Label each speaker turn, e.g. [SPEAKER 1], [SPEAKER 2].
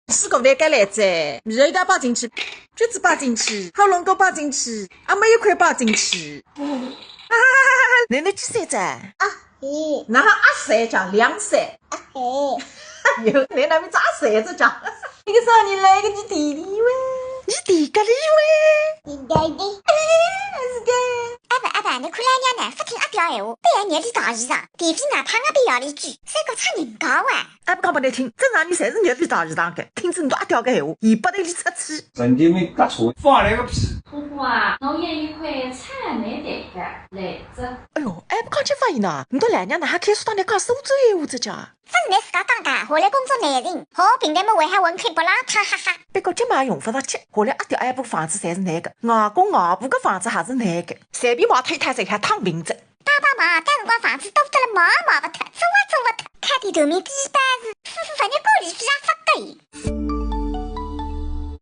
[SPEAKER 1] 水果饭该来着，米一定要包进去，橘子包进去，火龙果包进去，阿妹一块包进去。奶奶几岁噻？
[SPEAKER 2] 咦，
[SPEAKER 1] 然后阿岁叫2岁。
[SPEAKER 2] 嘿，
[SPEAKER 1] 哟，奶奶们咋岁子叫？那个时候你来个你弟弟喂，你弟个你喂，
[SPEAKER 2] 你爹爹。
[SPEAKER 1] 是个。
[SPEAKER 2] 阿爸，你看俺娘呢，不听阿表闲话，背后热里打衣裳，地皮外派我被要里举，三个差人高啊！
[SPEAKER 1] 还不讲不难听，正常人侪是热里打鱼场的，听着侬阿屌个闲话，尾巴头里出气。
[SPEAKER 3] 人家没搭错，放来个屁！
[SPEAKER 4] 姑姑啊，侬有一块菜没得个来着？
[SPEAKER 1] 哎哟，还不讲去发现呢，你的奶娘哪还开始当你讲苏州闲话子叫？
[SPEAKER 2] 不是拿自家当家，下来工作难寻，好平台么为还混开不浪趟，哈哈。
[SPEAKER 1] 别个脚嘛用不着急，下来阿屌阿婆房子侪是男个，外公外婆个房子还是男个，随便毛脱一摊侪还躺平着。
[SPEAKER 2] 帮帮忙，搿辰光房子多得了毛不脱，做不脱，开点头面低班子，夫妇勿日高利费也发给伊。